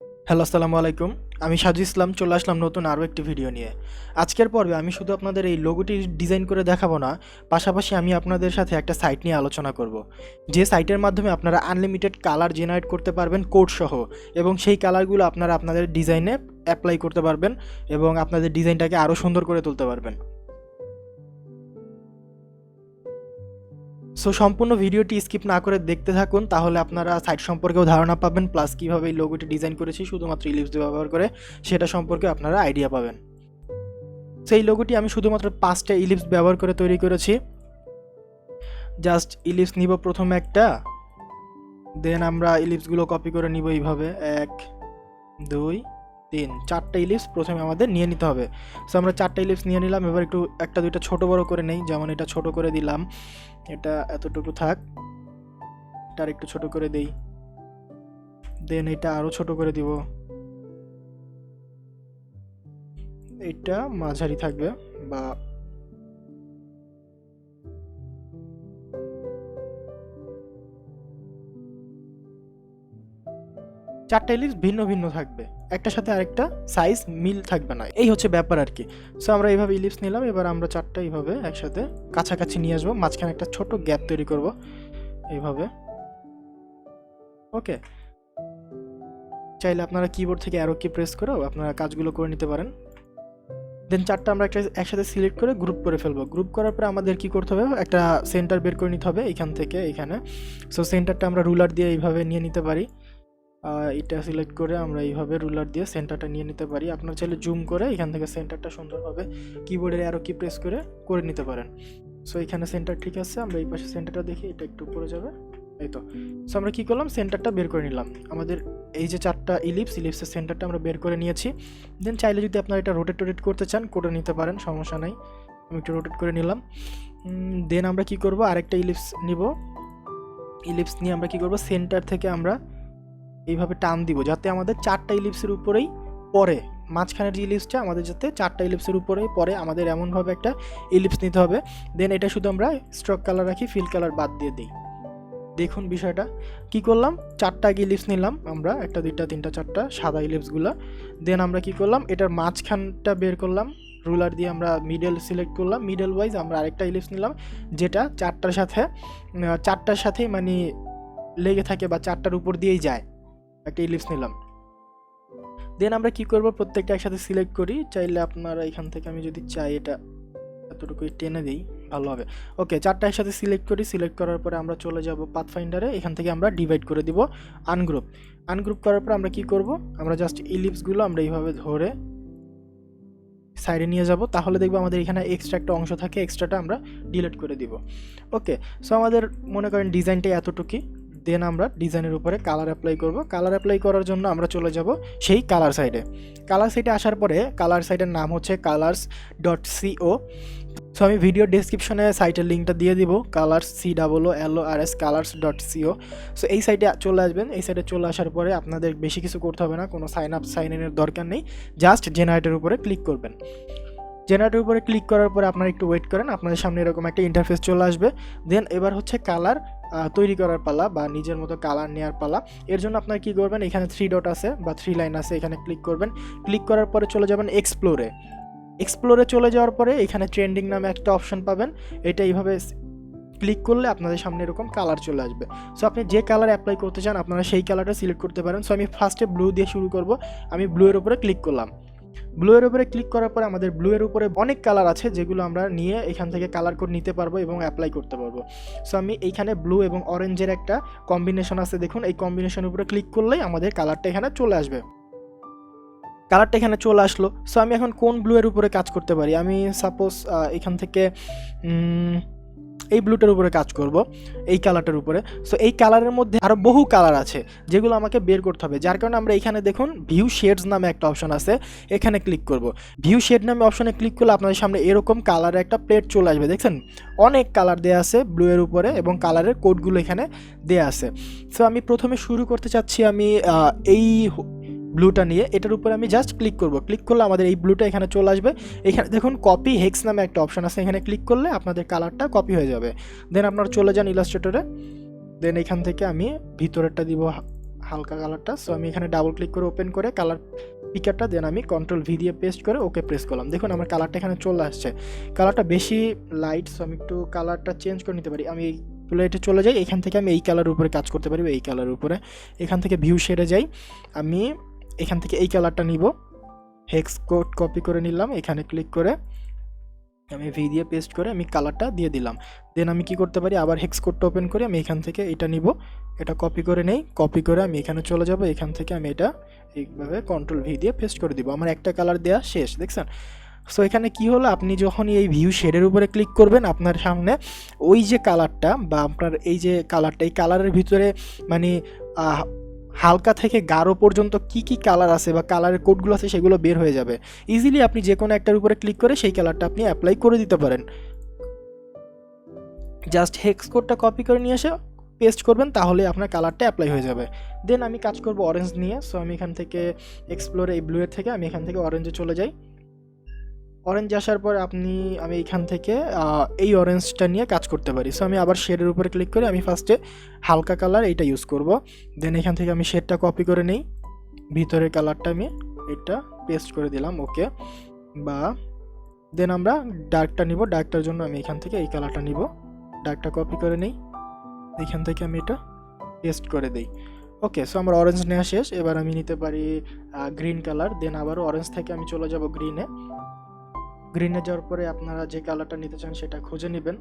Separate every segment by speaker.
Speaker 1: Hello, আসসালামু আলাইকুম। আমি সাজু ইসলাম চলে আসলাম নতুন আরও একটি ভিডিও নিয়ে। আজকের পর্বে আমি শুধু আপনাদের এই লোগোটি ডিজাইন করে দেখাবো না, পাশাপাশি আমি আপনাদের সাথে একটা সাইট নিয়ে আলোচনা করব। যে সাইটের মাধ্যমে আপনারা আনলিমিটেড কালার জেনারেট করতে পারবেন কোড সহ, এবং সেই কালারগুলো আপনারা আপনাদের ডিজাইনে অ্যাপ্লাই করতে পারবেন এবং আপনাদের ডিজাইনটাকে আরও সুন্দর করে তুলতে পারবেন। সো সম্পূর্ণ ভিডিওটি স্কিপ না করে দেখতে থাকুন, তাহলে আপনারা সাইট সম্পর্কেও ধারণা পাবেন, প্লাস কীভাবে এই লোগোটি ডিজাইন করেছি শুধুমাত্র ইলিপস দিয়ে ব্যবহার করে সেটা সম্পর্কে আপনারা আইডিয়া পাবেন। সেই লোগোটি আমি শুধুমাত্র 5টা ইলিপস ব্যবহার করে তৈরি করেছি। জাস্ট ইলিপস নিব প্রথমে একটা, দেন আমরা ইলিপসগুলো কপি করে নিব এইভাবে 1 2 3 4টা ইলিপস প্রথমে আমাদের নিয়ে নিতে হবে। সো আমরা 4টা ইলিপস নিয়ে নিলাম। এবার একটু একটা দুইটা ছোট বড় করে নেই, যেমন এটা ছোট করে দিলাম, এটা এতটুকু থাক, এটার একটু ছোট করে দেই, দেন এটা আরও ছোট করে দিব, এটা মাঝারি থাকবে বা চারটা ইলিপস ভিন্ন ভিন্ন থাকবে, একটার সাথে আরেকটা সাইজ মিল থাকবে না, এই হচ্ছে ব্যাপার আর কি। সো আমরা এইভাবে ইলিপস নিলাম, এবার আমরা চারটা এইভাবে একসাথে কাছাকাছি নিয়ে আসবো, মাঝখানে একটা ছোট গ্যাপ তৈরি করব এইভাবে। ওকে, চাইলে আপনারা কিবোর্ড থেকে অ্যারো কি প্রেস করেও আপনারা কাজগুলো করে নিতে পারেন। দেন চারটা আমরা একটা একসাথে সিলেক্ট করে গ্রুপ করে ফেলবো। গ্রুপ করার পরে আমাদের কি করতে হবে, একটা সেন্টার বের করে নিতে হবে এখান থেকে এখানে। সো সেন্টারটা আমরা রুলার দিয়ে এইভাবে নিয়ে নিতে পারি, এটা সিলেক্ট করে আমরা এইভাবে রুলার দিয়ে সেন্টারটা নিয়ে নিতে পারি। আপনারা চাইলে জুম করে এখান থেকে সেন্টারটা সুন্দরভাবে কিবোর্ডের অ্যারো কি প্রেস করে নিতে পারেন। সো এখানে সেন্টার ঠিক আছে, আমরা এই পাশে সেন্টারটা দেখি, এটা একটু উপরে যাবে, এই তো। সো আমরা কী করলাম, সেন্টারটা বের করে নিলাম। আমাদের এই যে চারটা ইলিপসের সেন্টারটা আমরা বের করে নিয়েছি। দেন চাইলে যদি আপনারা এটা রোটেট করতে চান করে নিতে পারেন, সমস্যা নাই। আমি একটু রোটেট করে নিলাম। দেন আমরা কি করব, আরেকটা ইলিপস নিব। ইলিপস নিয়ে আমরা কি করব, সেন্টার থেকে আমরা এইভাবে টান দিব যাতে আমাদের চারটা ইলিপসের উপরেই পরে, মাঝখানের যে ইলিপসটা আমাদের যাতে চারটা ইলিপসের উপরেই পরে, আমাদের এমনভাবে একটা ইলিপস নিতে হবে। দেন এটা শুধু আমরা স্ট্রোক কালার রাখি, ফিল কালার বাদ দিয়ে দিই। দেখুন বিষয়টা কি করলাম, চারটা ইলিপস নিলাম আমরা, একটা দুইটা তিনটা চারটা সাদা ইলিপসগুলো। দেন আমরা কি করলাম, এটার মাঝখানটা বের করলাম, রুলার দিয়ে আমরা মিডল সিলেক্ট করলাম, মিডল ওয়াইজ আমরা আরেকটা ইলিপস নিলাম যেটা চারটার সাথেই মানে লেগে থাকে বা চারটার উপর দিয়েই যায়, একটা ইলিপস নিলাম। দেন আমরা কি করব, প্রত্যেকটা একসাথে সিলেক্ট করি। চাইলে আপনারা এখান থেকে, আমি যদি চাই এটা এতটুকু টেনে দিই ভালো হবে। ওকে, চারটা একসাথে সিলেক্ট করি। সিলেক্ট করার পরে আমরা চলে যাব পাথফাইন্ডারে, এখান থেকে আমরা ডিভাইড করে দিব আনগ্রুপ করার পর আমরা কি করব, আমরা জাস্ট ইলিপসগুলো আমরা এইভাবে ধরে সাইডে নিয়ে যাব, তাহলে দেখবো আমাদের এখানে এক্সট্রা একটা অংশ থাকে, এক্সট্রাটা আমরা ডিলিট করে দিব। ওকে, সো আমাদের মনে করেন ডিজাইনটা এতটুকুই। দেন আমরা ডিজাইনের উপরে কালার অ্যাপ্লাই করব। কালার অ্যাপ্লাই করার জন্য আমরা চলে যাব সেই কালার সাইডে আসার পরে কালার সাইডের নাম হচ্ছে colors.co। সো আমি ভিডিও ডেসক্রিপশনে সাইটের লিঙ্কটা দিয়ে দিব, colors colors.co। সো এই সাইটে চলে আসবেন। এই সাইটে চলে আসার পরে আপনাদের বেশি কিছু করতে হবে না, কোনো সাইন ইনের দরকার নেই, জাস্ট জেনারেটের উপরে ক্লিক করবেন। জেনারেটের উপরে ক্লিক করার পরে আপনারা একটু ওয়েট করেন, আপনাদের সামনে এরকম একটা ইন্টারফেস চলে আসবে। দেন এবার হচ্ছে কালার তৈরি করার পালা বা নিজের মতো কালার নেওয়ার পালা। এর জন্য আপনারা কী করবেন, এখানে 3 ডট আছে বা 3 লাইন আছে, এখানে ক্লিক করবেন। ক্লিক করার পরে চলে যাবেন এক্সপ্লোরে চলে যাওয়ার পরে এখানে ট্রেন্ডিং নামে একটা অপশন পাবেন। এটা এইভাবে ক্লিক করলে আপনাদের সামনে এরকম কালার চলে আসবে। সো আপনি যে কালার অ্যাপ্লাই করতে চান আপনারা সেই কালারটা সিলেক্ট করতে পারেন। সো আমি ফার্স্টে ব্লু দিয়ে শুরু করব। আমি ব্লু এর উপরে ক্লিক করলাম। ব্লু এর উপরে ক্লিক করার পরে আমাদের ব্লু এর উপরে অনেক কালার আছে যেগুলো আমরা নিয়ে এখান থেকে কালার কোড নিতে পারবো এবং অ্যাপ্লাই করতে পারবো। সো আমি এইখানে ব্লু এবং অরেঞ্জের একটা কম্বিনেশন আছে, দেখুন এই কম্বিনেশনের উপরে ক্লিক করলেই আমাদের কালারটা এখানে চলে আসবে। কালারটা এখানে চলে আসলো। সো আমি এখন কোন ব্লু এর উপরে কাজ করতে পারি, আমি সাপোজ এখান থেকে এই ব্লুটার উপরে কাজ করব, এই কালারটার উপরে। সো এই কালারের মধ্যে আরও বহু কালার আছে যেগুলো আমাকে বের করতে হবে, যার কারণে আমরা এখানে দেখুন ভিউ শেডস নামে একটা অপশন আছে, এখানে ক্লিক করব। ভিউ শেড নামে অপশনে ক্লিক করলে আপনাদের সামনে এরকম কালারের একটা প্লেট চলে আসবে। দেখছেন অনেক কালার দেওয়া আছে ব্লু এর উপরে এবং কালারের কোডগুলো এখানে দেওয়া আছে। সো আমি প্রথমে শুরু করতে চাচ্ছি আমি এই ব্লুটা নিয়ে, এটার উপরে আমি জাস্ট ক্লিক করব। ক্লিক করলে আমাদের এই ব্লুটা এখানে চলে আসবে। এখানে দেখুন কপি হেক্স নামে একটা অপশন আছে, এখানে ক্লিক করলে আপনাদের কালারটা কপি হয়ে যাবে। দেন আপনারা চলে যান ইলাস্ট্রেটরে। দেন এখান থেকে আমি ভিতরেরটা দিব হালকা কালারটা। সো আমি এখানে ডাবল ক্লিক করে ওপেন করে কালার পিকারটা, দেন আমি কন্ট্রোল ভি দিয়ে পেস্ট করে ওকে প্রেস করলাম। দেখুন আমার কালারটা এখানে চলে আসছে। কালারটা বেশি লাইট, সো আমি একটু কালারটা চেঞ্জ করে নিতে পারি। আমি এই প্লেটে চলে যাই, এখান থেকে আমি এই কালারের উপরে কাজ করতে পারি, এই কালারের উপরে। এখান থেকে ভিউ শেডে যাই, আমি এখান থেকে এই কালারটা নিব, হেক্স কোড কপি করে নিলাম, এখানে ক্লিক করে আমি ভি দিয়ে পেস্ট করে আমি কালারটা দিয়ে দিলাম। দেন আমি কি করতে পারি, আবার হেক্স কোডটা ওপেন করে আমি এখান থেকে এটা নিব, এটা কপি করে নেই, কপি করে আমি এখানে চলে যাব, এখান থেকে আমি এটা এইভাবে কন্ট্রোল ভি দিয়ে পেস্ট করে দিব। আমার একটা কালার দেওয়া শেষ, দেখছেন। সো এখানে কি হলো, আপনি যখনই এই ভিউ শেডের উপরে ক্লিক করবেন, আপনার সামনে ওই যে কালারটা বা আপনার এই যে কালারটা, এই কালারের ভিতরে মানে হালকা থেকে গাঢ় পর্যন্ত কি কি কালার আছে বা কালারের কোডগুলো আছে সেগুলো বের হয়ে যাবে। ইজিলি আপনি যে কোনো একটার উপরে ক্লিক করে সেই কালারটা আপনি অ্যাপ্লাই করে দিতে পারেন। জাস্ট হেক্স কোডটা কপি করে নিয়ে এসে পেস্ট করবেন, তাহলে আপনার কালারটা অ্যাপ্লাই হয়ে যাবে। দেন আমি কাজ করব অরেঞ্জ নিয়ে। সো আমি এখান থেকে এক্সপ্লোরে এই ব্লুয়ের থেকে আমি এখান থেকে অরেঞ্জে চলে যাই। অরেঞ্জ আসার পর আমি এখান থেকে এই অরেঞ্জটা নিয়ে কাজ করতে পারি। সো আমি আবার শেডের উপরে ক্লিক করে আমি ফার্স্টে হালকা কালার এইটা ইউজ করব। দেন এখান থেকে আমি শেডটা কপি করে নেই, ভিতরের কালারটা আমি এটা পেস্ট করে দিলাম, ওকে। বা দেন আমরা ডার্কটা নিব, ডার্কটার জন্য আমি এখান থেকে এই কালারটা নিব, ডার্কটা কপি করে নেই, এখান থেকে আমি এটা পেস্ট করে দিই, ওকে। সো আমার অরেঞ্জ নেওয়া শেষ। এবার আমি নিতে পারি গ্রিন কালার। দেন আবারও অরেঞ্জ থেকে আমি চলে যাব গ্রিনে। গ্রিনে যাওয়ার পরে আপনারা যে কালারটা নিতে চান সেটা খুঁজে নেবেন।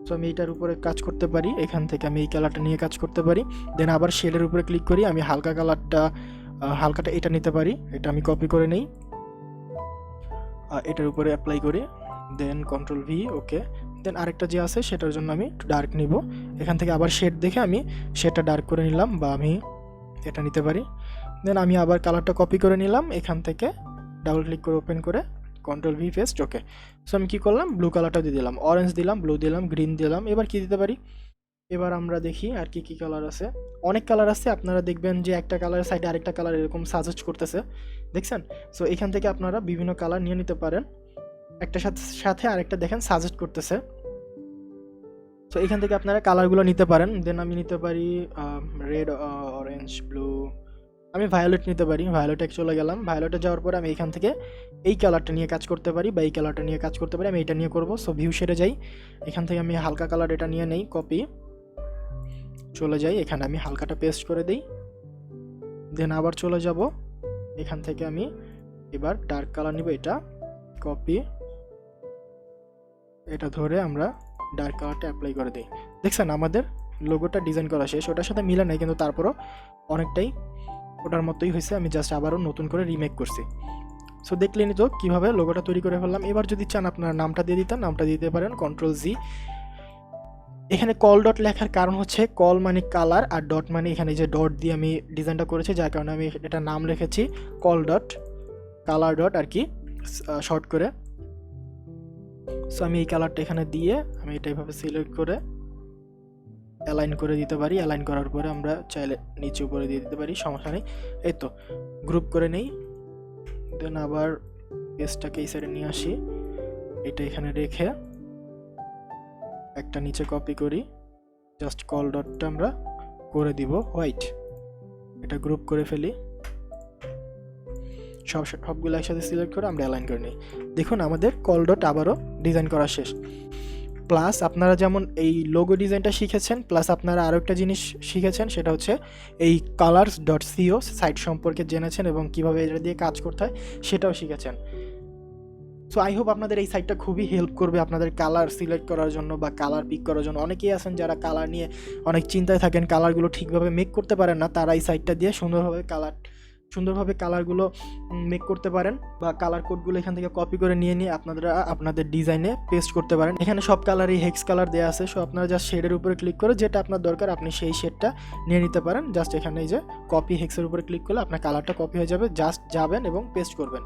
Speaker 1: সো আমি এইটার উপরে কাজ করতে পারি, এখান থেকে আমি এই কালারটা নিয়ে কাজ করতে পারি। দেন আবার শেডের উপরে ক্লিক করি, আমি হালকাটা এটা নিতে পারি, এটা আমি কপি করে নেই, এটার উপরে অ্যাপ্লাই করি, দেন কন্ট্রোল ভি, ওকে। দেন আরেকটা যে আছে সেটার জন্য আমি একটু ডার্ক নিব, এখান থেকে আবার শেড দেখে আমি শেডটা ডার্ক করে নিলাম, বা আমি এটা নিতে পারি। দেন আমি আবার কালারটা কপি করে নিলাম, এখান থেকে ডাবল ক্লিক করে ওপেন করে কন্ট্রোল ভি পেস্ট, ওকে। সো আমি কী করলাম, ব্লু কালারটা দিয়ে দিলাম, অরেঞ্জ দিলাম, ব্লু দিলাম, গ্রিন দিলাম। এবার কি দিতে পারি, এবার আমরা দেখি আর কি কি কালার আছে। অনেক কালার আছে, আপনারা দেখবেন যে একটা কালারের সাইডে আরেকটা কালার এরকম সাজেস্ট করতেছে, দেখছেন। সো এখান থেকে আপনারা বিভিন্ন কালার নিয়ে নিতে পারেন, একটা সাথে আরেকটা দেখেন সাজেস্ট করতেছে। সো এখান থেকে আপনারা কালারগুলো নিতে পারেন। দেন আমি নিতে পারি রেড, অরেঞ্জ, ব্লু, আমি ভায়োলেট নিতে পারি। ভায়োলেটে চলে গেলাম, ভায়োলেটে যাওয়ার পরে আমি এখান থেকে এই কালারটা নিয়ে কাজ করতে পারি বা এই কালারটা নিয়ে কাজ করতে পারি, আমি এটা নিয়ে করব। সো ভিউ শেডে যাই, এখান থেকে আমি হালকা কালার এটা নিয়ে নেই, কপি, চলে যাই, এখানে আমি হালকাটা পেস্ট করে দিই। দেন আবার চলে যাব, এখান থেকে আমি এবার ডার্ক কালার নিব, এটা কপি, এটা ধরে আমরা ডার্ক কালারটা অ্যাপ্লাই করে দিই। দেখছেন আমাদের লোগোটা ডিজাইন করা শেষ, ওটার সাথে মিলে নাই কিন্তু তারপরও অনেকটাই ওটার মতোই হয়েছে। আমি জাস্ট আবারও নতুন করে রিমেক করছি। সো দেখলেনি তো কীভাবে লোগোটা তৈরি করে ফেললাম। এবার যদি চান আপনার নামটা দিয়ে দিতেন, নামটা দিতে পারেন কন্ট্রোল জি। এখানে কল ডট লেখার কারণ হচ্ছে কল মানে কালার আর ডট মানে এখানে যে ডট দিয়ে আমি ডিজাইনটা করেছি, যার কারণে আমি এটা নাম রেখেছি কল ডট, কালার ডট আর কি শর্ট করে। সো আমি এই কালারটা এখানে দিয়ে আমি এটা এভাবে সিলেক্ট করে অ্যালাইন করে দিতে পারি। অ্যালাইন করার পরে আমরা চাইলে নিচে উপরে দিয়ে দিতে পারি, সমস্যা নেই। এই তো গ্রুপ করে নেই। দেন আবার পেজটাকে এই সাইডে নিয়ে আসি, এটা এখানে রেখে একটা নিচে কপি করি, জাস্ট কল ডটটা আমরা করে দিব হোয়াইট, এটা গ্রুপ করে ফেলি, সবগুলো একসাথে সিলেক্ট করে আমরা অ্যালাইন করে নিই। দেখুন আমাদের কল ডট আবারও ডিজাইন করা শেষ। প্লাস আপনারা যেমন এই লোগো ডিজাইনটা শিখেছেন, প্লাস আপনারা আরও একটা জিনিস শিখেছেন, সেটা হচ্ছে এই colors.co সাইট সম্পর্কে জেনেছেন এবং কীভাবে এটা দিয়ে কাজ করতে হয় সেটাও শিখেছেন। সো আই হোপ আপনাদের এই সাইটটা খুবই হেল্প করবে আপনাদের কালার সিলেক্ট করার জন্য বা কালার পিক করার জন্য। অনেকেই আছেন যারা কালার নিয়ে অনেক চিন্তায় থাকেন, কালারগুলো ঠিকভাবে মেক করতে পারেন না, তারা এই সাইটটা দিয়ে সুন্দরভাবে কালারগুলো মেক করতে পারেন বা কালার কোডগুলো এখান থেকে কপি করে নিয়ে আপনারা আপনাদের ডিজাইনে পেস্ট করতে পারেন। এখানে সব কালারই হেক্স কালার দেওয়া আছে। সো আপনারা জাস্ট শেডের উপরে ক্লিক করে যেটা আপনার দরকার আপনি সেই শেডটা নিয়ে নিতে পারেন। জাস্ট এখানে এই যে কপি হেক্সের উপরে ক্লিক করলে আপনার কালারটা কপি হয়ে যাবে, জাস্ট যাবেন এবং পেস্ট করবেন।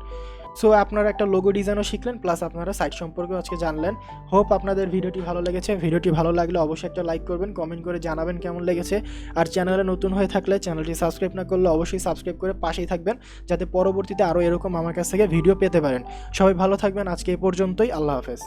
Speaker 1: সো আপনারা একটা লোগো ডিজাইনও শিখলেন, প্লাস আপনারা সাইট সম্পর্কেও আজকে জানলেন। হোপ আপনাদের ভিডিওটি ভালো লেগেছে। ভিডিওটি ভালো লাগলে অবশ্যই একটা লাইক করবেন, কমেন্ট করে জানাবেন কেমন লেগেছে। আর চ্যানেলে নতুন হয়ে থাকলে চ্যানেলটি সাবস্ক্রাইব না করলে অবশ্যই সাবস্ক্রাইব করে পাশেই থাকবেন, যাতে পরবর্তীতে আরও এরকম আমার কাছ থেকে ভিডিও পেতে পারেন। সবাই ভালো থাকবেন, আজকে এই পর্যন্তই, আল্লাহ হাফেজ।